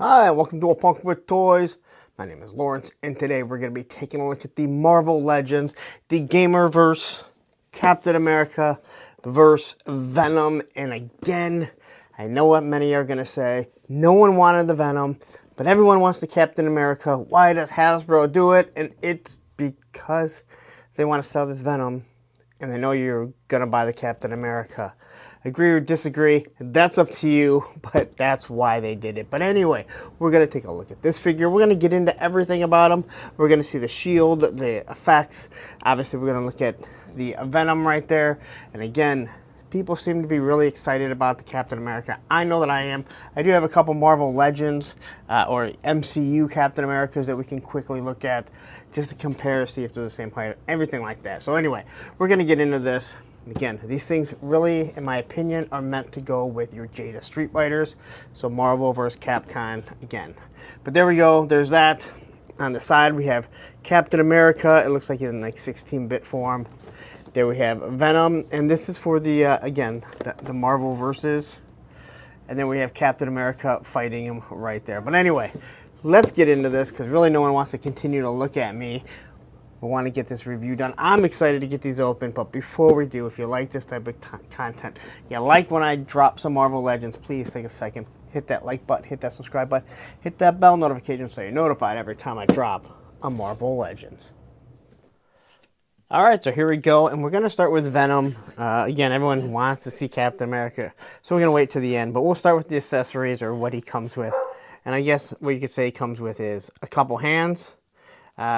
Hi, welcome to A Punk with Toys. My name is Lawrence, and today we're going to be taking a look at the Marvel Legends, the Gamerverse, Captain America versus Venom. And again, I know what many are going to say. No one wanted the Venom, but everyone wants the Captain America. Why does Hasbro do it? And it's because they want to sell this Venom, and they know you're going to buy the Captain America. Agree or disagree, that's up to you, but that's why they did it. But anyway, we're going to take a look at this figure. We're going to get into everything about him. We're going to see the shield, the effects. Obviously, we're going to look at the Venom right there. And again, people seem to be really excited about the Captain America. I know that I am. I do have a couple Marvel Legends or MCU Captain Americas that we can quickly look at just to compare, see if they're the same height, everything like that. So anyway, we're going to get into this. Again, these things really, in my opinion, are meant to go with your Jada Street Fighters. So Marvel vs. Capcom again. But there we go. There's that. On the side, we have Captain America. It looks like he's in like 16-bit form. There we have Venom. And this is for the, again, the Marvel versus. And then we have Captain America fighting him right there. But anyway, let's get into this because really no one wants to continue to look at me. We want to get this review done. I'm excited to get these open, but before we do, if you like this type of content, you like when I drop some Marvel Legends, please take a second, hit that like button, hit that subscribe button, hit that bell notification so you're notified every time I drop a Marvel Legends. All right, so here we go, and we're going to start with Venom. Again, everyone wants to see Captain America, so we're going to wait to the end, but we'll start with the accessories or what he comes with. And I guess what you could say he comes with is a couple hands.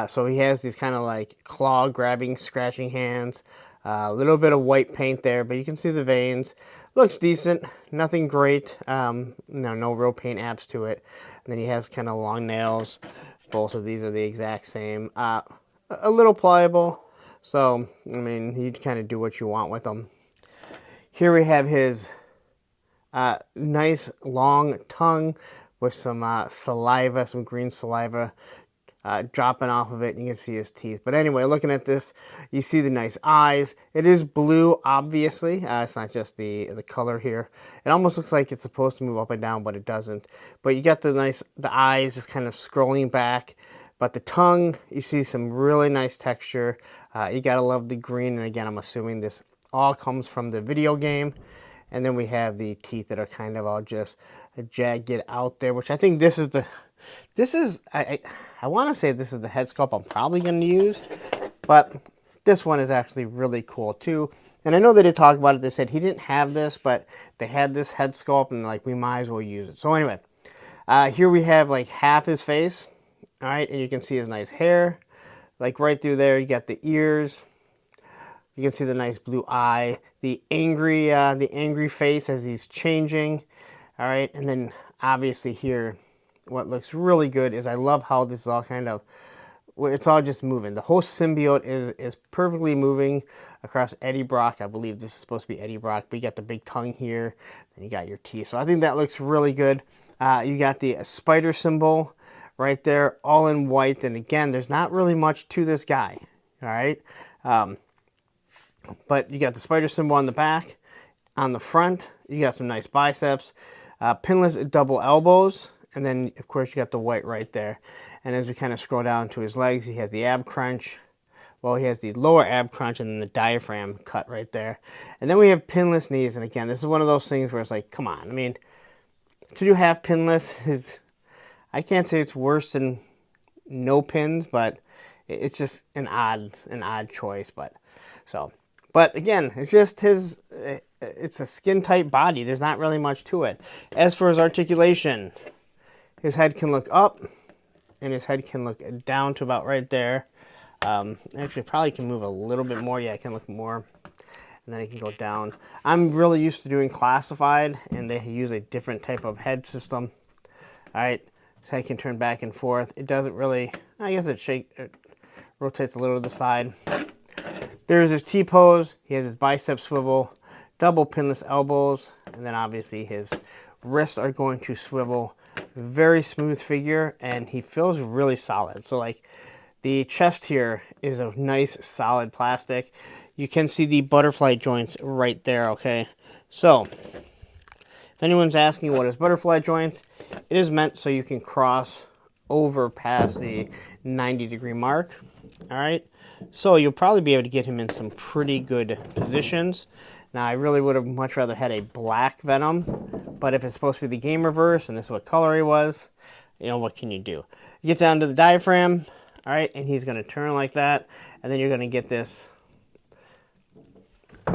So he has these kind of like claw grabbing, scratching hands, a little bit of white paint there, but you can see the veins. Looks decent, nothing great, no real paint apps to it. And then he has kind of long nails. Both of these are the exact same. A little pliable, so I mean, you kind of do what you want with them. Here we have his nice long tongue with some saliva, some green saliva. Dropping off of it, and you can see his teeth. But anyway, looking at this, you see the nice eyes. It is blue, obviously. It's not just the color here. It almost looks like it's supposed to move up and down, but it doesn't. But you got the eyes is kind of scrolling back. But the tongue, you see some really nice texture. You gotta love the green. And again, I'm assuming this all comes from the video game. And then we have the teeth that are kind of all just jagged out there, which I think this is the... I want to say this is the head sculpt I'm probably going to use, but this one is actually really cool too. And I know they did talk about it. They said he didn't have this, but they had this head sculpt and like we might as well use it. So anyway, here we have like half his face. All right, and you can see his nice hair. Like right through there, you got the ears. You can see the nice blue eye, the angry face as he's changing. All right, and then obviously here, what looks really good is I love how this is all kind of, it's all just moving. The whole symbiote is perfectly moving across Eddie Brock. I believe this is supposed to be Eddie Brock, but you got the big tongue here, and you got your teeth. So I think that looks really good. You got the spider symbol right there, all in white. And again, there's not really much to this guy, all right? But you got the spider symbol on the back. On the front, you got some nice biceps, pinless double elbows. And then, of course, you got the white right there. And as we kind of scroll down to his legs, he has the ab crunch. Well, he has the lower ab crunch and then the diaphragm cut right there. And then we have pinless knees. And again, this is one of those things where it's like, come on. I mean, to do half pinless is, I can't say it's worse than no pins, but it's just an odd choice. But again, it's just his, it's a skin tight body. There's not really much to it. As for his articulation, his head can look up, and his head can look down to about right there. Actually, probably can move a little bit more. Yeah, it can look more. And then it can go down. I'm really used to doing classified, and they use a different type of head system. All right, his head can turn back and forth. It doesn't really, I guess it rotates a little to the side. There's his T-pose. He has his bicep swivel, double pinless elbows, and then obviously his wrists are going to swivel. Very smooth figure, and he feels really solid. So like the chest here is a nice solid plastic. You can see the butterfly joints right there, okay? So If anyone's asking what is butterfly joints, it is meant so you can cross over past the 90-degree mark. All right, so you'll probably be able to get him in some pretty good positions. Now, I really would have much rather had a black Venom, but if it's supposed to be the Gamerverse and this is what color he was, you know, what can you do? You get down to the diaphragm, all right, and he's going to turn like that, and then you're going to get this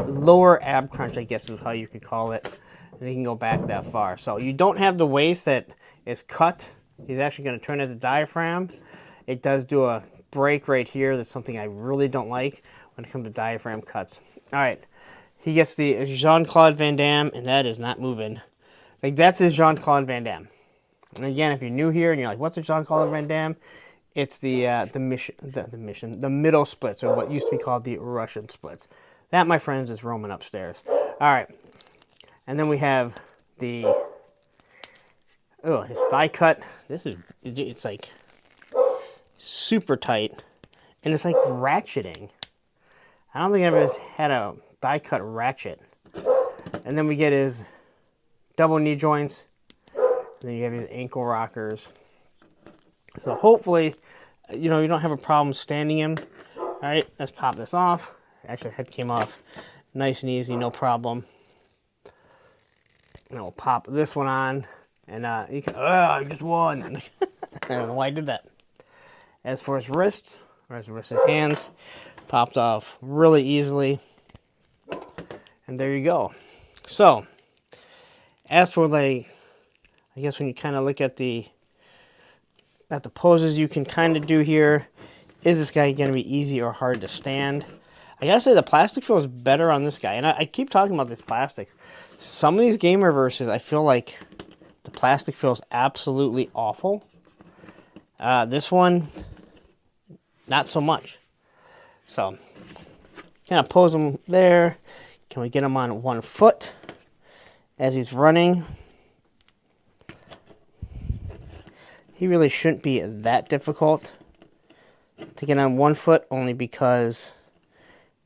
lower ab crunch, I guess is how you could call it, and he can go back that far. So you don't have the waist that is cut. He's actually going to turn at the diaphragm. It does do a break right here. That's something I really don't like when it comes to diaphragm cuts. All right. He gets the Jean-Claude Van Damme, and that is not moving. Like, that's his Jean-Claude Van Damme. And again, if you're new here and you're like, what's a Jean-Claude Van Damme? It's the middle splits, or what used to be called the Russian splits. That, my friends, is roaming upstairs. All right. And then we have the, his thigh cut. It's like super tight. And it's like ratcheting. I don't think I've ever had a thigh cut ratchet. And then we get his double knee joints. And then you have his ankle rockers. So hopefully, you know, you don't have a problem standing him. All right, let's pop this off. Actually, head came off nice and easy, no problem. And we'll pop this one on. And you can, I just won. I don't know why I did that. As for his wrists, or his hands, popped off really easily. And there you go. So, as for like, I guess when you kind of look at the poses you can kind of do here, is this guy going to be easy or hard to stand? I gotta say the plastic feels better on this guy. And I keep talking about these plastics. Some of these Gamerverses, I feel like the plastic feels absolutely awful. This one, not so much. So, kind of pose him there. Can we get him on one foot as he's running? He really shouldn't be that difficult to get on one foot, only because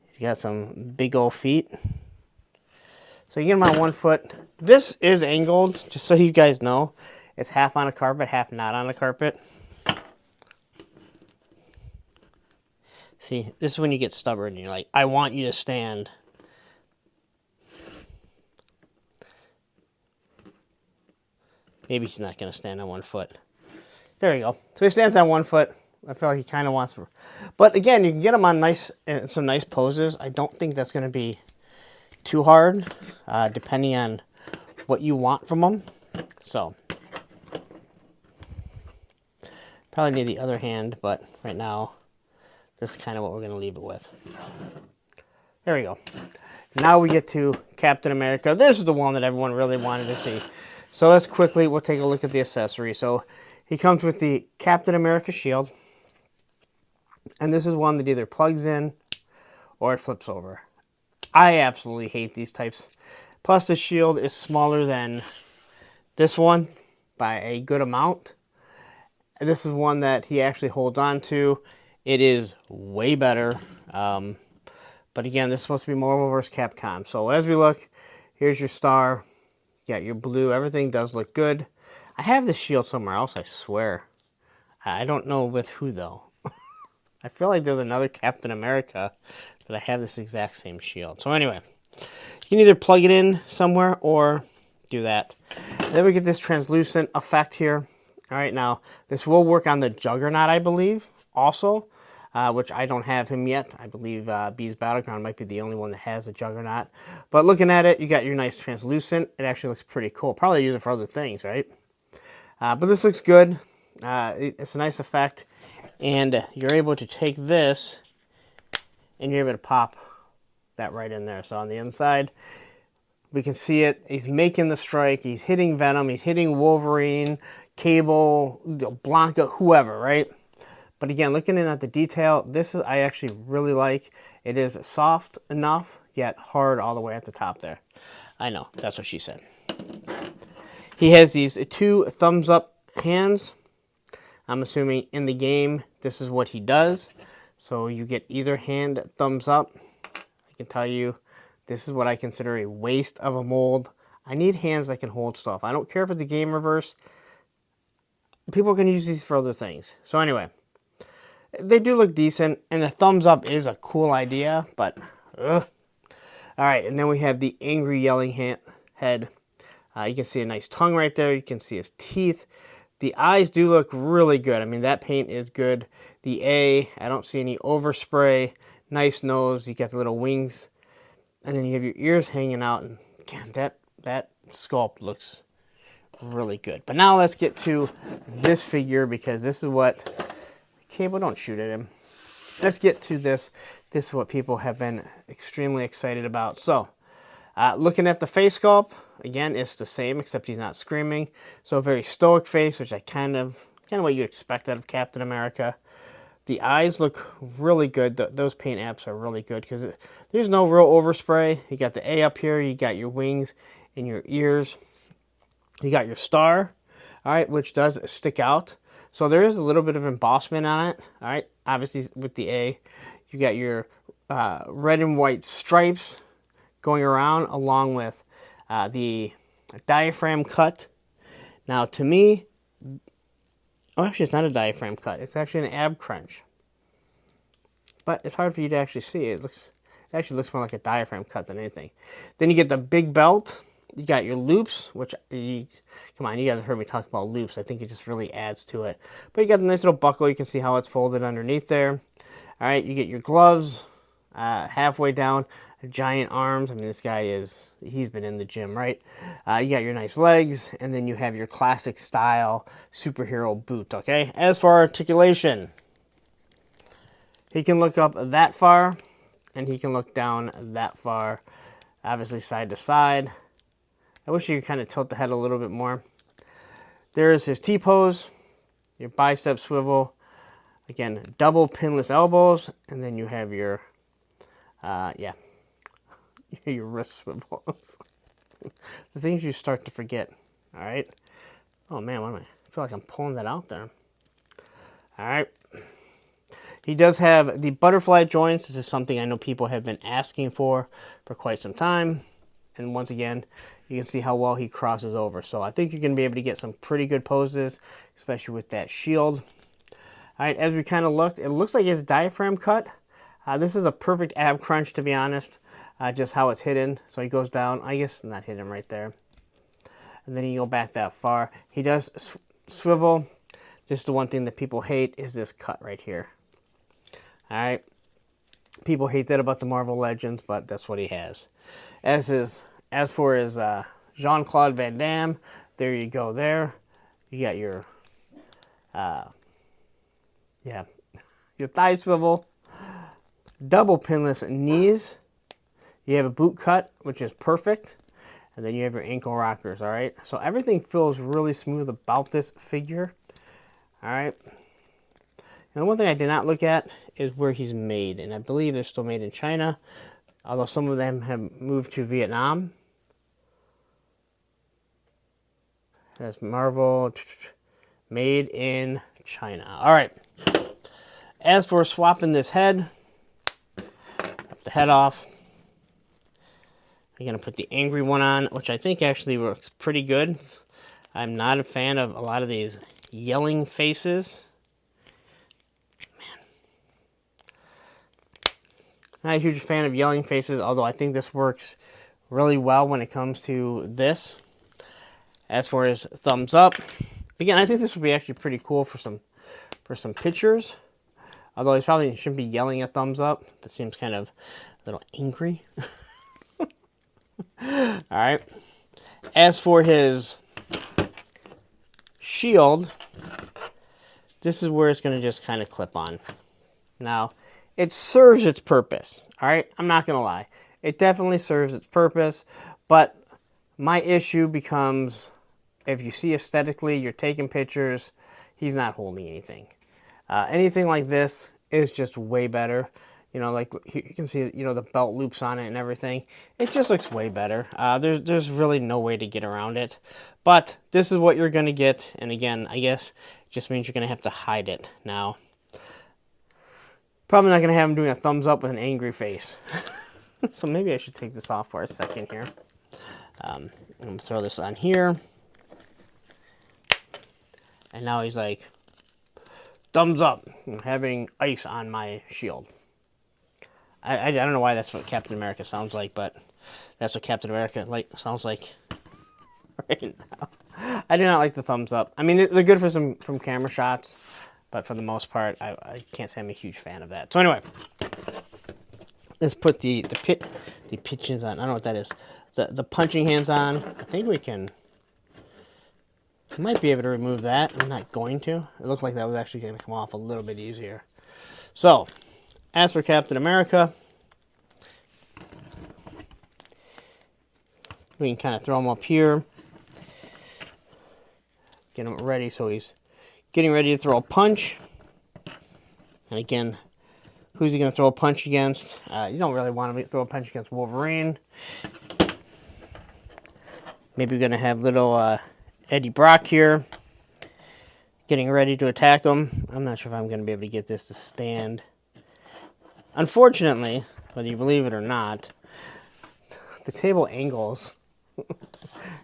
he's got some big old feet. So you get him on one foot. This is angled, just so you guys know. It's half on a carpet, half not on a carpet. See, this is when you get stubborn and you're like, I want you to stand. Maybe he's not going to stand on one foot. There you go. So he stands on one foot. I feel like he kind of wants to. But again, you can get him on some nice poses. I don't think that's going to be too hard, depending on what you want from him. So, probably need the other hand, but right now, this is kind of what we're going to leave it with. There we go. Now we get to Captain America. This is the one that everyone really wanted to see. So let's quickly, we'll take a look at the accessory. So he comes with the Captain America shield. And this is one that either plugs in or it flips over. I absolutely hate these types. Plus the shield is smaller than this one by a good amount. And this is one that he actually holds on to. It is way better. But again, this is supposed to be Marvel vs. Capcom. So as we look, here's your star. You got your blue. Everything does look good. I have this shield somewhere else, I swear. I don't know with who, though. I feel like there's another Captain America that I have this exact same shield. So anyway, you can either plug it in somewhere or do that. And then we get this translucent effect here. All right, now, this will work on the Juggernaut, I believe, also, which I don't have him yet. I believe Beast Battleground might be the only one that has a Juggernaut. But looking at it, you got your nice translucent. It actually looks pretty cool. Probably use it for other things, right? But this looks good. It's a nice effect. And you're able to take this and you're able to pop that right in there. So on the inside, we can see it. He's making the strike. He's hitting Venom. He's hitting Wolverine, Cable, Blanca, whoever, right? But again, looking in at the detail, this is I actually really like. It is soft enough, yet hard all the way at the top there. I know, that's what she said. He has these two thumbs up hands. I'm assuming in the game, this is what he does. So you get either hand thumbs up. I can tell you, this is what I consider a waste of a mold. I need hands that can hold stuff. I don't care if it's a Gamerverse. People can use these for other things. So anyway, they do look decent, and the thumbs up is a cool idea, but ugh. All right, and then we have the angry yelling head. You can see a nice tongue right there. You can see his teeth. The eyes do look really good. I mean, that paint is good. I don't see any overspray. Nice nose. You got the little wings. And then you have your ears hanging out. And again, that sculpt looks really good. But now let's get to this figure, because this is what... Cable, don't shoot at him. Let's get to this. This is what people have been extremely excited about. So, looking at the face sculpt, again, it's the same, except he's not screaming. So a very stoic face, which I kind of what you expect out of Captain America. The eyes look really good. Those paint apps are really good, because there's no real overspray. You got the A up here. You got your wings and your ears. You got your star, all right, which does stick out. So there is a little bit of embossment on it, all right. Obviously, with the A, you got your red and white stripes going around, along with the diaphragm cut. Now, to me, actually, it's not a diaphragm cut. It's actually an ab crunch. But it's hard for you to actually see. It actually looks more like a diaphragm cut than anything. Then you get the big belt. You got your loops, which, come on, you guys have heard me talk about loops. I think it just really adds to it. But you got the nice little buckle. You can see how it's folded underneath there. All right, you get your gloves halfway down, giant arms. I mean, this guy he's been in the gym, right? You got your nice legs, and then you have your classic style superhero boot, okay? As for articulation, he can look up that far, and he can look down that far, obviously side to side. I wish you could kind of tilt the head a little bit more. There's his T-pose, your bicep swivel. Again, double pinless elbows, and then you have your, your wrist swivels. The things you start to forget, all right? Oh, man, I feel like I'm pulling that out there. All right. He does have the butterfly joints. This is something I know people have been asking for quite some time. And once again, you can see how well he crosses over. So I think you're going to be able to get some pretty good poses, especially with that shield. All right, as we kind of looked, it looks like it's diaphragm cut. This is a perfect ab crunch, to be honest, just how it's hidden. So he goes down, I guess not hidden right there. And then you go back that far. He does swivel. This is the one thing that people hate, is this cut right here. All right. People hate that about the Marvel Legends, but that's what he has. As for his Jean-Claude Van Damme, there you go there. You got your, your thigh swivel, double pinless knees. You have a boot cut, which is perfect. And then you have your ankle rockers, all right? So everything feels really smooth about this figure, all right? And the one thing I did not look at is where he's made. And I believe they're still made in China, although some of them have moved to Vietnam. That's Marvel, made in China. All right. As for swapping this head, cut the head off. I'm going to put the angry one on, which I think actually works pretty good. I'm not a fan of a lot of these yelling faces. Not a huge fan of yelling faces, although I think this works really well when it comes to this. As for his thumbs up, again, I think this would be actually pretty cool for some pictures. Although he probably shouldn't be yelling a thumbs up. That seems kind of a little angry. All right. As for his shield, this is where it's going to just kind of clip on. Now, it serves its purpose, all right? I'm not going to lie. It definitely serves its purpose, but my issue becomes, if you see aesthetically, you're taking pictures, he's not holding anything. Anything like this is just way better. You know, like you can see, you know, the belt loops on it and everything. It just looks way better. There's really no way to get around it. But this is what you're going to get. And again, I guess it just means you're going to have to hide it now. Probably not going to have him doing a thumbs up with an angry face. So maybe I should take this off for a second here. I'm going to throw this on here. And now he's like, thumbs up, I'm having ice on my shield. I don't know why that's what Captain America sounds like, but that's what Captain America sounds like right now. I do not like the thumbs up. I mean, they're good for some camera shots, but for the most part, I can't say I'm a huge fan of that. So anyway, let's put the pitchings on. I don't know what that is. The punching hands on. I think we might be able to remove that. I'm not going to. It looked like that was actually going to come off a little bit easier. So, as for Captain America, we can kind of throw him up here. Get him ready so he's getting ready to throw a punch. And again, who's he going to throw a punch against? You don't really want to throw a punch against Wolverine. Maybe we're going to have little Eddie Brock here getting ready to attack him. I'm not sure if I'm going to be able to get this to stand. Unfortunately, whether you believe it or not, the table angles.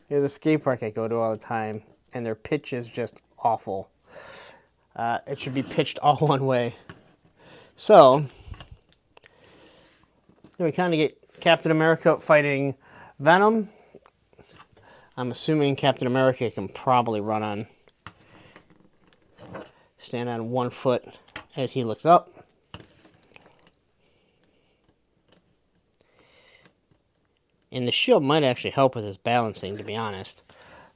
There's a skate park I go to all the time, and their pitch is just awful. It should be pitched all one way. So, we kind of get Captain America fighting Venom. I'm assuming Captain America can probably stand on one foot as he looks up. And the shield might actually help with his balancing, to be honest.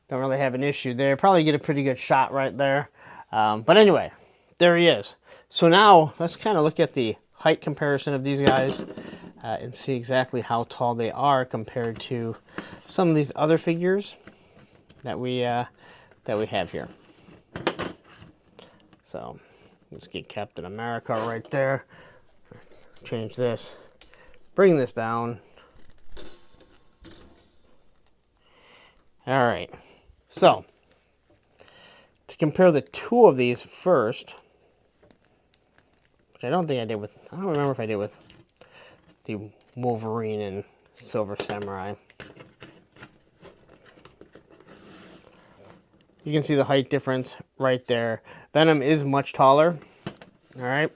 Don't really have an issue there. Probably get a pretty good shot right there. But anyway, there he is. So now, let's kind of look at the height comparison of these guys and see exactly how tall they are compared to some of these other figures that we have here. So, let's get Captain America right there. Let's change this. Bring this down. All right. So, to compare the two of these first, which I don't remember if I did with the Wolverine and Silver Samurai. You can see the height difference right there. Venom is much taller. All right.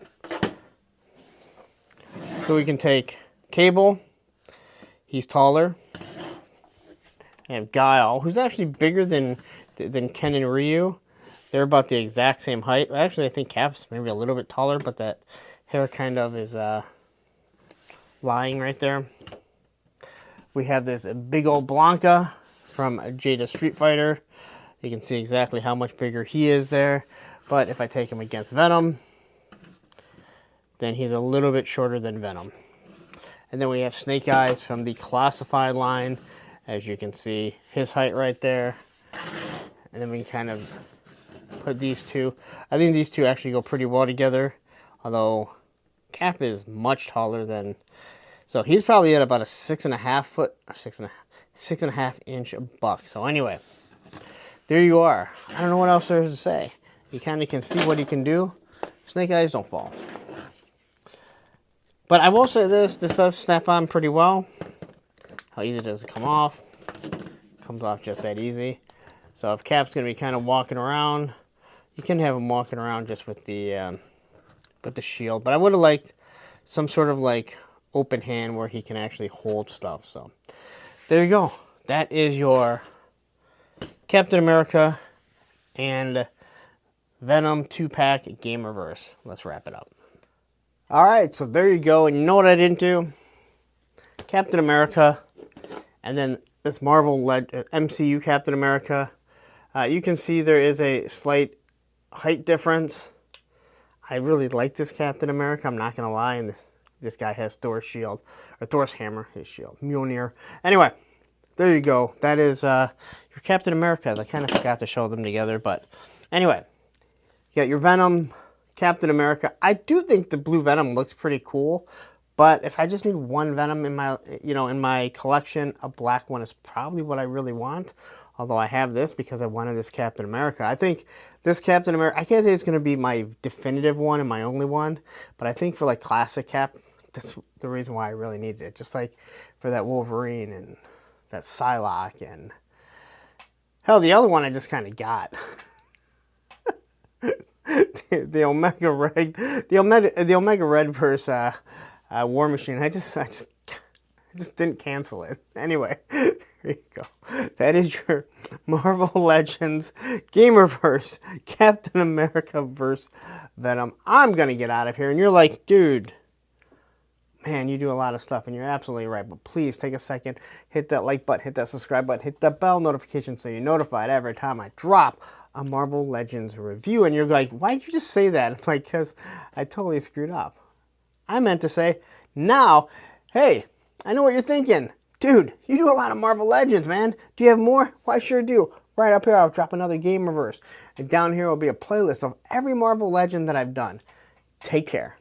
So we can take Cable. He's taller. I have Guile, who's actually bigger than Ken and Ryu. They're about the exact same height. Actually, I think Cap's maybe a little bit taller, but that hair kind of is lying right there. We have this big old Blanca from Jada Street Fighter. You can see exactly how much bigger he is there. But if I take him against Venom, then he's a little bit shorter than Venom. And then we have Snake Eyes from the Classified line. As you can see, his height right there. And then we can kind of put these two. I think these two actually go pretty well together. Although Cap is much taller than... So he's probably at about a 6.5 foot, or 6.5 inch buck. So anyway, there you are. I don't know what else there is to say. You kind of can see what he can do. Snake Eyes don't fall. But I will say this does snap on pretty well. How easy does it come off? Comes off just that easy. So if Cap's going to be kind of walking around, you can have him walking around just with the shield. But I would have liked some sort of like open hand where he can actually hold stuff. So there you go. That is your Captain America and Venom 2-pack Gamerverse. Let's wrap it up. All right, so there you go. And you know what I didn't do? Captain America, and then this Marvel MCU Captain America. You can see there is a slight height difference. I really like this Captain America. I'm not gonna lie, and this guy has Thor's shield, or Thor's hammer, his shield, Mjolnir. Anyway, there you go. That is your Captain America. I kind of forgot to show them together, but anyway, you got your Venom, Captain America. I do think the blue Venom looks pretty cool, but if I just need one Venom in my collection, a black one is probably what I really want. Although I have this because I wanted this Captain America. I think this Captain America, I can't say it's going to be my definitive one and my only one, but I think for like classic Cap, that's the reason why I really needed it. Just like for that Wolverine and That's Psylocke, and hell, the other one I just kind of got. the Omega Red, the Omega Red versus War Machine. I just didn't cancel it. Anyway, there you go. That is your Marvel Legends Gamerverse Captain America vs. Venom. I'm gonna get out of here, and you're like, dude, man, you do a lot of stuff, and you're absolutely right. But please take a second, hit that like button, hit that subscribe button, hit that bell notification so you're notified every time I drop a Marvel Legends review. And you're like, why'd you just say that? I'm like, because I totally screwed up. I meant to say, now, hey, I know what you're thinking. Dude, you do a lot of Marvel Legends, man. Do you have more? Well, I sure do. Right up here, I'll drop another Gamerverse. And down here will be a playlist of every Marvel Legend that I've done. Take care.